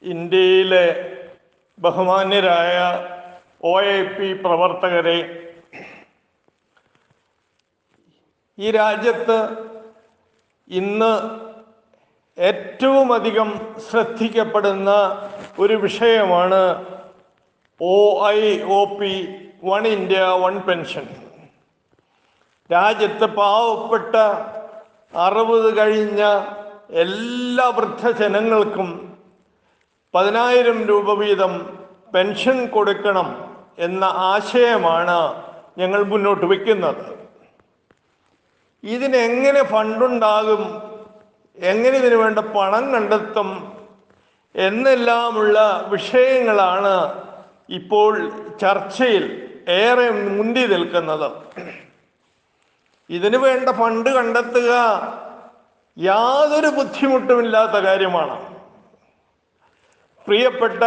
ഇന്ത്യയിലെ ബഹുമാന്യരായ OIP പ്രവർത്തകരെ, ഈ രാജ്യത്ത് ഇന്ന് ഏറ്റവും അധികം ശ്രദ്ധിക്കപ്പെടുന്ന ഒരു വിഷയമാണ് OIOP, one India one pension. രാജ്യത്ത് പാവപ്പെട്ട 60 കഴിഞ്ഞ എല്ലാ വൃദ്ധജനങ്ങൾക്കും 10,000 രൂപ വീതം പെൻഷൻ കൊടുക്കണം എന്ന ആശയമാണ് ഞങ്ങൾ മുന്നോട്ട് വയ്ക്കുന്നത്. ഇതിനെങ്ങനെ ഫണ്ടുണ്ടാകും, എങ്ങനെ ഇതിനു വേണ്ട പണം കണ്ടെത്തും എന്നെല്ലാമുള്ള വിഷയങ്ങളാണ് ഇപ്പോൾ ചർച്ചയിൽ ഏറെ മുന്തി നിൽക്കുന്നത്. ഇതിനു വേണ്ട ഫണ്ട് കണ്ടെത്തുക യാതൊരു ബുദ്ധിമുട്ടുമില്ലാത്ത കാര്യമാണ്. പ്രിയപ്പെട്ട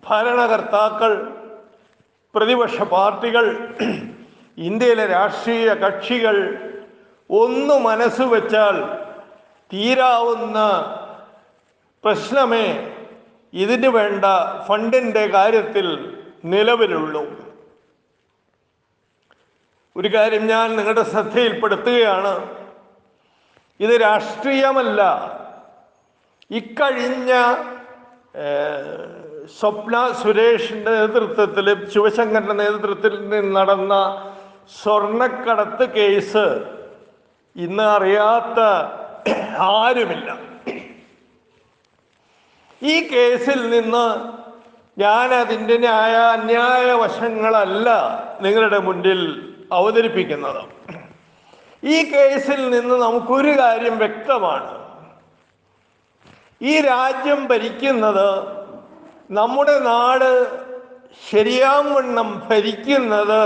ഭരണകർത്താക്കൾ, പ്രതിപക്ഷ പാർട്ടികൾ, ഇന്ത്യയിലെ രാഷ്ട്രീയ കക്ഷികൾ ഒന്ന് മനസ്സ് വെച്ചാൽ തീരാവുന്ന പ്രശ്നമേ ഇതിന് വേണ്ട ഫണ്ടിൻ്റെ കാര്യത്തിൽ നിലവിലുള്ളൂ. ഒരു കാര്യം ഞാൻ നിങ്ങളുടെ ശ്രദ്ധയിൽപ്പെടുത്തുകയാണ്. ഇത് രാഷ്ട്രീയമല്ല. ഇക്കഴിഞ്ഞ സ്വപ്ന സുരേഷിൻ്റെ നേതൃത്വത്തിൽ, ശിവശങ്കറിൻ്റെ നേതൃത്വത്തിൽ നടന്ന സ്വർണ്ണക്കടത്ത് കേസ് ഇന്ന് അറിയാത്ത ആരുമില്ല. ഈ കേസിൽ നിന്ന് ഞാൻ അതിൻ്റെ അന്യായ വശങ്ങളല്ല നിങ്ങളുടെ മുന്നിൽ അവതരിപ്പിക്കുന്നത്. ഈ കേസിൽ നിന്ന് നമുക്കൊരു കാര്യം വ്യക്തമാണ്. ഈ രാജ്യം ഭരിക്കുന്നത്, നമ്മുടെ നാട് ശരിയാവണ്ണം ഭരിക്കുന്നത്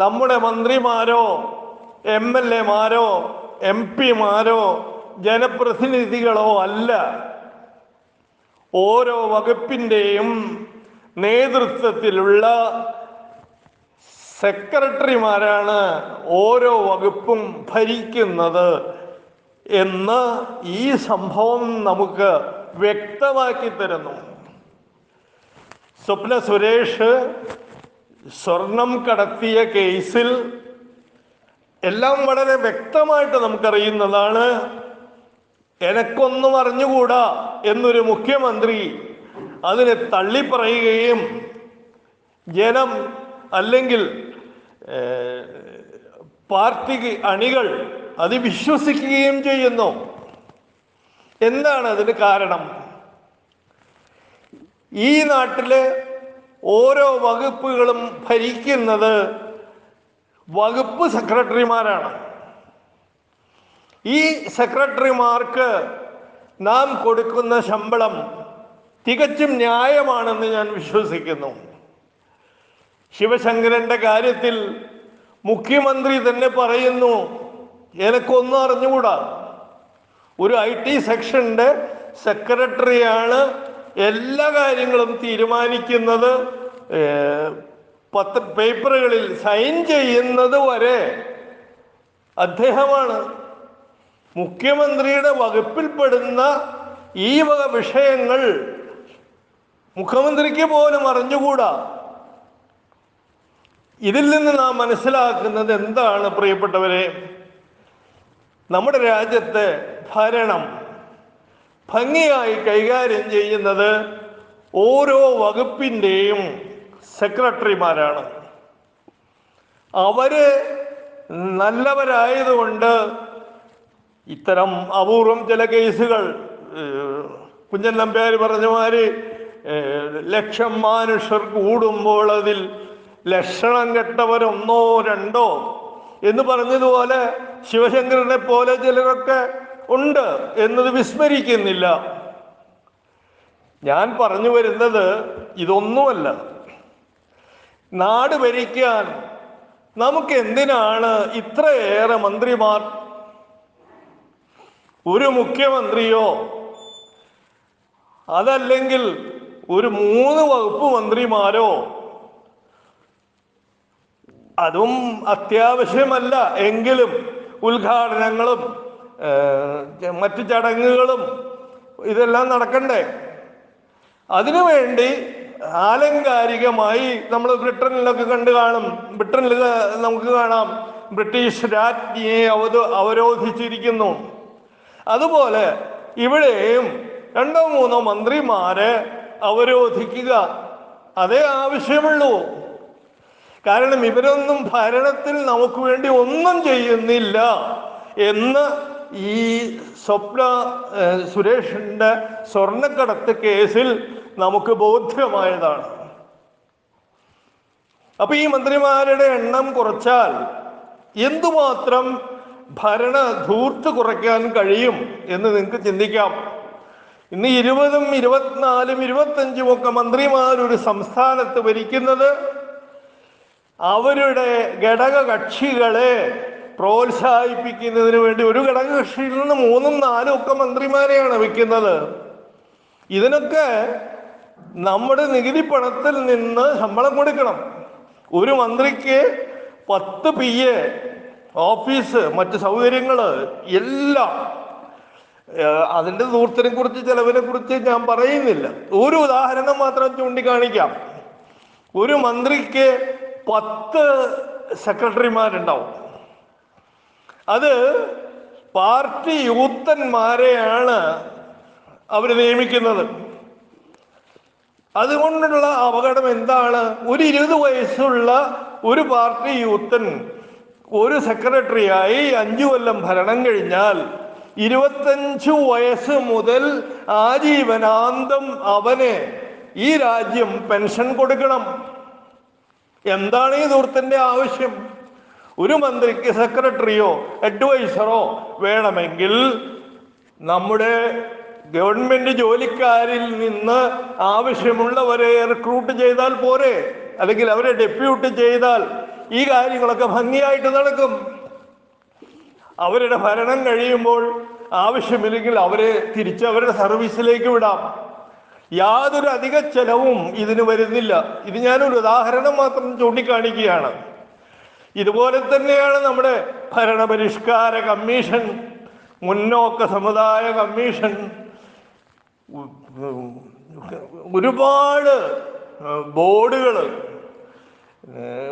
നമ്മുടെ മന്ത്രിമാരോ MLA മാരോ MP മാരോ ജനപ്രതിനിധികളോ അല്ല. ഓരോ വകുപ്പിൻ്റെയും നേതൃത്വത്തിലുള്ള സെക്രട്ടറിമാരാണ് ഓരോ വകുപ്പും ഭരിക്കുന്നത് എന്ന് ഈ സംഭവം നമുക്ക് വ്യക്തമാക്കി തരുന്നു. സ്വപ്ന സുരേഷ് സ്വർണം കടത്തിയ കേസിൽ എല്ലാം വളരെ വ്യക്തമായിട്ട് നമുക്കറിയുന്നതാണ്. എനക്കൊന്നും അറിഞ്ഞുകൂടാ എന്നൊരു മുഖ്യമന്ത്രി അതിനെ തള്ളിപ്പറയുകയും ജനം അല്ലെങ്കിൽ പാർട്ടി അണികൾ അത് വിശ്വസിക്കുകയും ചെയ്യുന്നു. എന്താണ് അതിന് കാരണം? ഈ നാട്ടിലെ ഓരോ വകുപ്പുകളും ഭരിക്കുന്നത് വകുപ്പ് സെക്രട്ടറിമാരാണ്. ഈ സെക്രട്ടറിമാർക്ക് നാം കൊടുക്കുന്ന ശമ്പളം തികച്ചും ന്യായമാണെന്ന് ഞാൻ വിശ്വസിക്കുന്നു. ശിവശങ്കരൻ്റെ കാര്യത്തിൽ മുഖ്യമന്ത്രി തന്നെ പറയുന്നു, എനക്കൊന്നും അറിഞ്ഞുകൂടാ. ഒരു IT സെക്ഷൻ്റെ സെക്രട്ടറിയാണ് എല്ലാ കാര്യങ്ങളും തീരുമാനിക്കുന്നത്. പേപ്പറുകളിൽ സൈൻ ചെയ്യുന്നത് വരെ അദ്ദേഹമാണ്. മുഖ്യമന്ത്രിയുടെ വകുപ്പിൽപ്പെടുന്ന ഈ വക വിഷയങ്ങൾ മുഖ്യമന്ത്രിക്ക് പോലും അറിഞ്ഞുകൂടാ. ഇതിൽ നിന്ന് നാം മനസ്സിലാക്കുന്നത് എന്താണ് പ്രിയപ്പെട്ടവരെ? നമ്മുടെ രാജ്യത്തെ ഭരണം ഭംഗിയായി കൈകാര്യം ചെയ്യുന്നത് ഓരോ വകുപ്പിൻ്റെയും സെക്രട്ടറിമാരാണ്. അവര് നല്ലവരായതുകൊണ്ട് ഇത്തരം അപൂർവം ചില കേസുകൾ, കുഞ്ഞൻ നമ്പ്യാർ പറഞ്ഞ മാതിരി ലക്ഷം മനുഷ്യർ കൂടുമ്പോൾ അതിൽ ലക്ഷണം കെട്ടവരൊന്നോ രണ്ടോ എന്ന് പറഞ്ഞതുപോലെ ശിവശങ്കരനെ പോലെ ചിലരൊക്കെ ഉണ്ട് എന്നത് വിസ്മരിക്കുന്നില്ല. ഞാൻ പറഞ്ഞു വരുന്നത് ഇതൊന്നുമല്ല. നാട് ഭരിക്കാൻ നമുക്ക് എന്തിനാണ് ഇത്രയേറെ മന്ത്രിമാർ? ഒരു മുഖ്യമന്ത്രിയോ അതല്ലെങ്കിൽ ഒരു 3 വകുപ്പ് മന്ത്രിമാരോ അതും അത്യാവശ്യമല്ല എങ്കിലും ഉദ്ഘാടനങ്ങളും മറ്റു ചടങ്ങുകളും ഇതെല്ലാം നടക്കണ്ടേ? അതിനുവേണ്ടി ആലങ്കാരികമായി നമ്മൾ ബ്രിട്ടനിലൊക്കെ കണ്ടു കാണും. ബ്രിട്ടനിൽ നമുക്ക് കാണാം ബ്രിട്ടീഷ് രാജ്ഞിയെ അവരോധിച്ചിരിക്കുന്നു. അതുപോലെ ഇവിടെയും 2-3 മന്ത്രിമാരെ അവരോധിക്കുക, അതേ ആവശ്യമുള്ളൂ. കാരണം ഇവരൊന്നും ഭരണത്തിൽ നമുക്ക് വേണ്ടി ഒന്നും ചെയ്യുന്നില്ല എന്ന് ഈ സുരേഷിന്റെ സ്വർണ്ണക്കടത്ത് കേസിൽ നമുക്ക് ബോധ്യമായതാണ്. അപ്പൊ ഈ മന്ത്രിമാരുടെ എണ്ണം കുറച്ചാൽ എന്തുമാത്രം ഭരണ ധൂർത്ത് കുറയ്ക്കാൻ കഴിയും എന്ന് നിങ്ങൾക്ക് ചിന്തിക്കാം. ഇന്ന് 20, 24, 25 ഒക്കെ മന്ത്രിമാർ ഒരു സംസ്ഥാനത്ത് ഭരിക്കുന്നത് അവരുടെ ഘടക കക്ഷികളെ പ്രോത്സാഹിപ്പിക്കുന്നതിന് വേണ്ടി ഒരു ഘടകകക്ഷിയിൽ നിന്ന് 3, 4 ഒക്കെ മന്ത്രിമാരെയാണ് വെക്കുന്നത്. ഇതിനൊക്കെ നമ്മുടെ നികുതി പണത്തിൽ നിന്ന് ശമ്പളം കൊടുക്കണം. ഒരു മന്ത്രിക്ക് 10 PA, ഓഫീസ്, മറ്റ് സൗകര്യങ്ങൾ എല്ലാം. അതിൻ്റെ ധൂർത്തിനെ കുറിച്ച് ചെലവിനെ കുറിച്ച് ഞാൻ പറയുന്നില്ല. ഒരു ഉദാഹരണം മാത്രം ചൂണ്ടിക്കാണിക്കാം. ഒരു മന്ത്രിക്ക് 10 സെക്രട്ടറിമാരുണ്ടാവും. അത് പാർട്ടി യൂത്തന്മാരെയാണ് അവർ നിയമിക്കുന്നത്. അതുകൊണ്ടുള്ള അപകടം എന്താണ്? ഒരു 20 വയസ്സുള്ള ഒരു പാർട്ടി യൂത്തൻ ഒരു സെക്രട്ടറിയായി 5 കൊല്ലം ഭരണം കഴിഞ്ഞാൽ 25 വയസ്സ് മുതൽ ആജീവനാന്തം അവന് ഈ രാജ്യം പെൻഷൻ കൊടുക്കണം. എന്താണ് ഈ ധൂർത്തിന്റെ ആവശ്യം? ഒരു മന്ത്രിക്ക് സെക്രട്ടറിയോ അഡ്വൈസറോ വേണമെങ്കിൽ നമ്മുടെ ഗവൺമെന്റ് ജോലിക്കാരിൽ നിന്ന് ആവശ്യമുള്ളവരെ റിക്രൂട്ട് ചെയ്താൽ പോരെ? അല്ലെങ്കിൽ അവരെ ഡെപ്യൂട്ട് ചെയ്താൽ ഈ കാര്യങ്ങളൊക്കെ ഭംഗിയായിട്ട് നടക്കും. അവരുടെ ഭരണം കഴിയുമ്പോൾ ആവശ്യമില്ലെങ്കിൽ അവരെ തിരിച്ച് അവരുടെ സർവീസിലേക്ക് വിടാം. യാതൊരു അധിക ചെലവും ഇതിന് വരുന്നില്ല. ഇത് ഞാനൊരു ഉദാഹരണം മാത്രം ചൂണ്ടിക്കാണിക്കുകയാണ്. ഇതുപോലെ തന്നെയാണ് നമ്മുടെ ഭരണപരിഷ്കാര കമ്മീഷൻ, മുന്നോക്ക സമുദായ കമ്മീഷൻ, ഒരുപാട് ബോർഡുകൾ.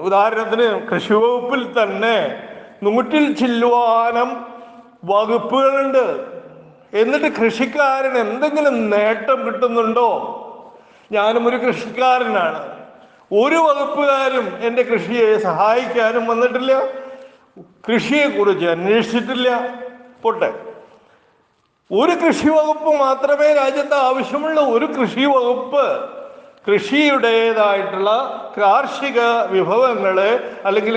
ഉദാഹരണത്തിന് കൃഷി വകുപ്പിൽ തന്നെ 100 ചില്ലുവാനം വകുപ്പുകളുണ്ട്. എന്നിട്ട് കൃഷിക്കാരൻ എന്തെങ്കിലും നേട്ടം കിട്ടുന്നുണ്ടോ? ഞാനും ഒരു കൃഷിക്കാരനാണ്. ഒരു വകുപ്പുകാരും എൻ്റെ കൃഷിയെ സഹായിക്കാനും വന്നിട്ടില്ല, കൃഷിയെക്കുറിച്ച് അന്വേഷിച്ചിട്ടില്ല. പോട്ടെ, ഒരു കൃഷി വകുപ്പ് മാത്രമേ രാജ്യത്ത് ആവശ്യമുള്ളൂ. ഒരു കൃഷി വകുപ്പ് കൃഷിയുടേതായിട്ടുള്ള കാർഷിക വിഭവങ്ങളെ അല്ലെങ്കിൽ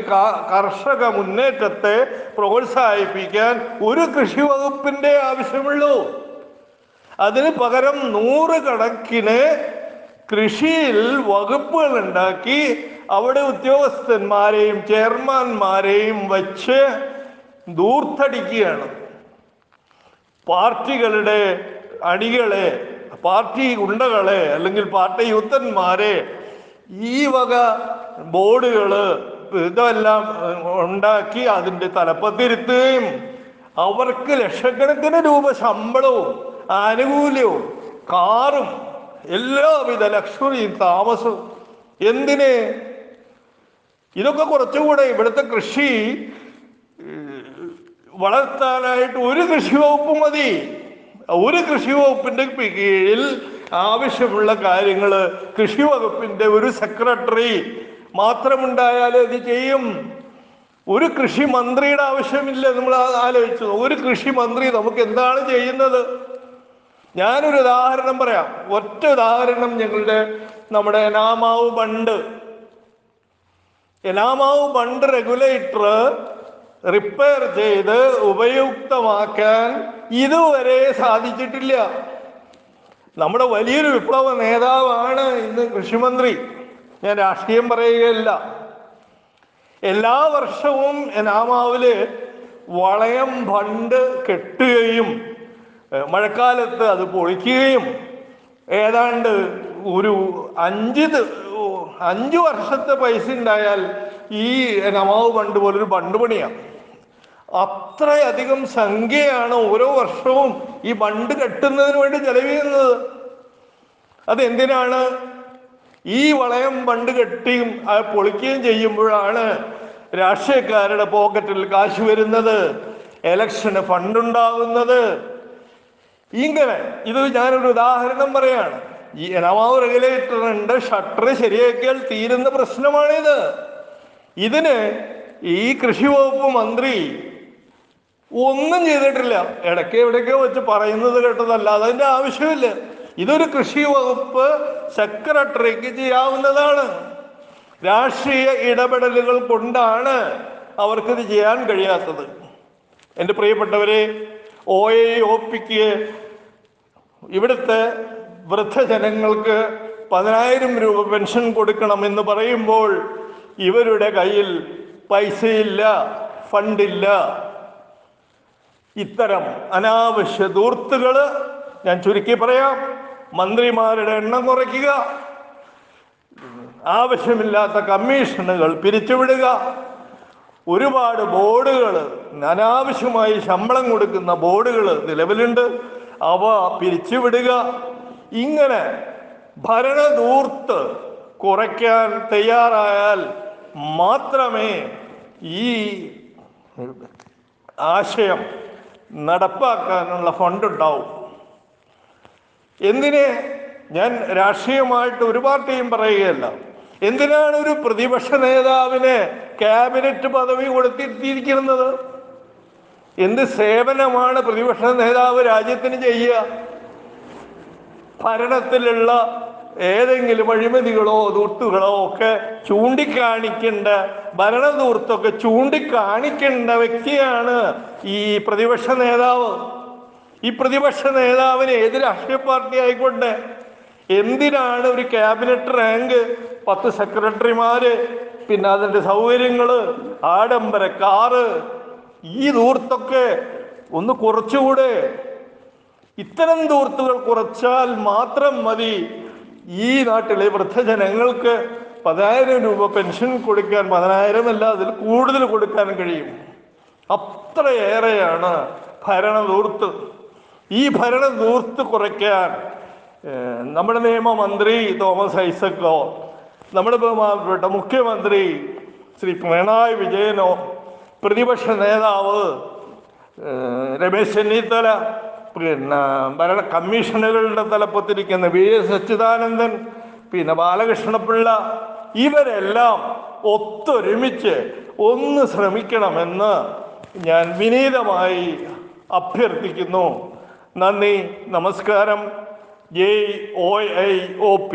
കർഷക മുന്നേറ്റത്തെ പ്രോത്സാഹിപ്പിക്കാൻ ഒരു കൃഷി വകുപ്പിന്റെ ആവശ്യമുള്ളൂ. അതിന് പകരം 100 കണക്കിന് കൃഷിയിൽ വകുപ്പുകൾ ഉണ്ടാക്കി അവിടെ ഉദ്യോഗസ്ഥന്മാരെയും ചെയർമാൻമാരെയും വച്ച് ധൂർത്തടിക്കുകയാണ്. പാർട്ടികളുടെ അണികളെ, പാർട്ടി ഗുണ്ടകളെ അല്ലെങ്കിൽ പാർട്ടി യൂത്തന്മാരെ ഈ വക ബോർഡുകൾ ഇതെല്ലാം ഉണ്ടാക്കി അതിൻ്റെ തലപ്പത്തിരുത്തുകയും അവർക്ക് ലക്ഷക്കണക്കിന് രൂപ ശമ്പളവും ആനുകൂല്യവും കാറും എല്ലാവിധ ലക്ഷറിയും താമസവും. എന്തിന്? ഇതൊക്കെ കുറച്ചുകൂടെ ഇവിടുത്തെ കൃഷി വളർത്താനായിട്ട് ഒരു കൃഷി വകുപ്പ് മതി. ഒരു കൃഷി വകുപ്പിന്റെ കീഴിൽ ആവശ്യമുള്ള കാര്യങ്ങൾ കൃഷി വകുപ്പിന്റെ ഒരു സെക്രട്ടറി മാത്രമുണ്ടായാൽ ഇത് ചെയ്യും. ഒരു കൃഷി മന്ത്രിയുടെ ആവശ്യമില്ല. നമ്മൾ ആലോചിച്ചു, ഒരു കൃഷി മന്ത്രി നമുക്ക് എന്താണ് ചെയ്യുന്നത്? ഞാനൊരു ഉദാഹരണം പറയാം. ഒറ്റ ഉദാഹരണം. നമ്മുടെ എനാമാവ് ബണ്ട് റെഗുലേറ്റർ റിപ്പയർ ചെയ്ത് ഉപയുക്തമാക്കാൻ ഇതുവരെ സാധിച്ചിട്ടില്ല. നമ്മുടെ വലിയൊരു വിപ്ലവ നേതാവാണ് ഇന്ന് കൃഷിമന്ത്രി. ഞാൻ രാഷ്ട്രീയം പറയുകയല്ല. എല്ലാ വർഷവും എനാമാവില് വളയം ബണ്ട് കെട്ടുകയും മഴക്കാലത്ത് അത് പൊളിക്കുകയും ഏതാണ്ട് ഒരു 5 വർഷത്തെ പൈസ ഉണ്ടായാൽ ഈ എനാമാവ് ബണ്ട് പോലൊരു ബണ്ട് പണിയാണ്. അത്രയധികം സംഖ്യയാണ് ഓരോ വർഷവും ഈ ബണ്ട് കെട്ടുന്നതിന് വേണ്ടി ചെലവ് ചെയ്യുന്നത്. അതെന്തിനാണ്? ഈ വളയം പണ്ട് കെട്ടിയും പൊളിക്കുകയും ചെയ്യുമ്പോഴാണ് രാഷ്ട്രീയക്കാരുടെ പോക്കറ്റിൽ കാശ് വരുന്നത്, എലക്ഷന് ഫണ്ടുണ്ടാകുന്നത്. ഇങ്ങനെ ഇത് ഞാനൊരു ഉദാഹരണം പറയാണ്. ഈ നവാബ് റെഗുലേറ്ററിന്റെ ഷട്ടർ ശരിയാക്കിയാൽ തീരുന്ന പ്രശ്നമാണിത്. ഇതിന് ഈ കൃഷി വകുപ്പ് മന്ത്രി ഒന്നും ചെയ്തിട്ടില്ല. ഇടയ്ക്ക് എവിടേക്കോ വെച്ച് പറയുന്നത് കേട്ടതല്ലാതെ അതിന്റെ ആവശ്യമില്ല. ഇതൊരു കൃഷി വകുപ്പ് സെക്രട്ടറിക്ക് ചെയ്യാവുന്നതാണ്. രാഷ്ട്രീയ ഇടപെടലുകൾ കൊണ്ടാണ് അവർക്കിത് ചെയ്യാൻ കഴിയാത്തത്. എൻ്റെ പ്രിയപ്പെട്ടവരെ, OAOPക്ക് ഇവിടുത്തെ വൃദ്ധജനങ്ങൾക്ക് 10,000 രൂപ പെൻഷൻ കൊടുക്കണമെന്ന് പറയുമ്പോൾ ഇവരുടെ കയ്യിൽ പൈസയില്ല, ഫണ്ടില്ല. ഇത്തരം അനാവശ്യ ധൂർത്തുകൾ ഞാൻ ചുരുക്കി പറയാം. മന്ത്രിമാരുടെ എണ്ണം കുറയ്ക്കുക, ആവശ്യമില്ലാത്ത കമ്മീഷനുകൾ പിരിച്ചുവിടുക, ഒരുപാട് ബോർഡുകൾ, അനാവശ്യമായി ശമ്പളം കൊടുക്കുന്ന ബോർഡുകൾ നിലവിലുണ്ട്, അവ പിരിച്ചുവിടുക. ഇങ്ങനെ ഭരണധൂർത്ത് കുറയ്ക്കാൻ തയ്യാറായാൽ മാത്രമേ ഈ ആശയം നടപ്പാക്കാനുള്ള ഫണ്ടുണ്ടാവും. എന്തിനെ? ഞാൻ രാഷ്ട്രീയമായിട്ട് ഒരു പാർട്ടിയും പറയുകയല്ല. എന്തിനാണ് ഒരു പ്രതിപക്ഷ നേതാവിന് ക്യാബിനറ്റ് പദവി കൊടുത്തിരിക്കുന്നത്? എന്ത് സേവനമാണ് പ്രതിപക്ഷ നേതാവ് രാജ്യത്തിന് ചെയ്യുക? ഭരണത്തിലുള്ള ഏതെങ്കിലും അഴിമതികളോ ധൂർത്തുകളോ ഒക്കെ ചൂണ്ടിക്കാണിക്കേണ്ട, ഭരണധൂർത്തൊക്കെ ചൂണ്ടിക്കാണിക്കേണ്ട വ്യക്തിയാണ് ഈ പ്രതിപക്ഷ നേതാവ്. ഈ പ്രതിപക്ഷ നേതാവിന് ഏത് രാഷ്ട്രീയ പാർട്ടി ആയിക്കോട്ടെ, എന്തിനാണ് ഒരു ക്യാബിനറ്റ് റാങ്ക്, 10 സെക്രട്ടറിമാര്, പിന്നെ അതിൻ്റെ സൗകര്യങ്ങള്, ആഡംബര കാറ്, ഈ ധൂർത്തൊക്കെ ഒന്ന് കുറച്ചുകൂടെ? ഇത്തരം ധൂർത്തുകൾ കുറച്ചാൽ മാത്രം മതി ഈ നാട്ടിലെ വൃദ്ധജനങ്ങൾക്ക് 10,000 രൂപ പെൻഷൻ കൊടുക്കാൻ. 10,000 അല്ല, അതിൽ കൂടുതൽ കൊടുക്കാൻ കഴിയും. അത്രയേറെയാണ് ഭരണധൂർത്ത്. ഈ ഭരണധൂർത്ത് കുറയ്ക്കാൻ നമ്മുടെ നിയമമന്ത്രി തോമസ് ഐസക്കോ, നമ്മുടെ ബഹുമാനപ്പെട്ട മുഖ്യമന്ത്രി ശ്രീ പിണറായി വിജയനോ, പ്രതിപക്ഷ നേതാവ് രമേശ് ചെന്നിത്തല, പിന്നെ ഭരണ കമ്മീഷനുകളുടെ തലപ്പത്തിരിക്കുന്ന VS അച്യുതാനന്ദൻ, പിന്നെ ബാലകൃഷ്ണപിള്ള, ഇവരെല്ലാം ഒത്തൊരുമിച്ച് ഒന്ന് ശ്രമിക്കണമെന്ന് ഞാൻ വിനീതമായി അഭ്യർത്ഥിക്കുന്നു. നന്ദി, നമസ്കാരം. JOIOP.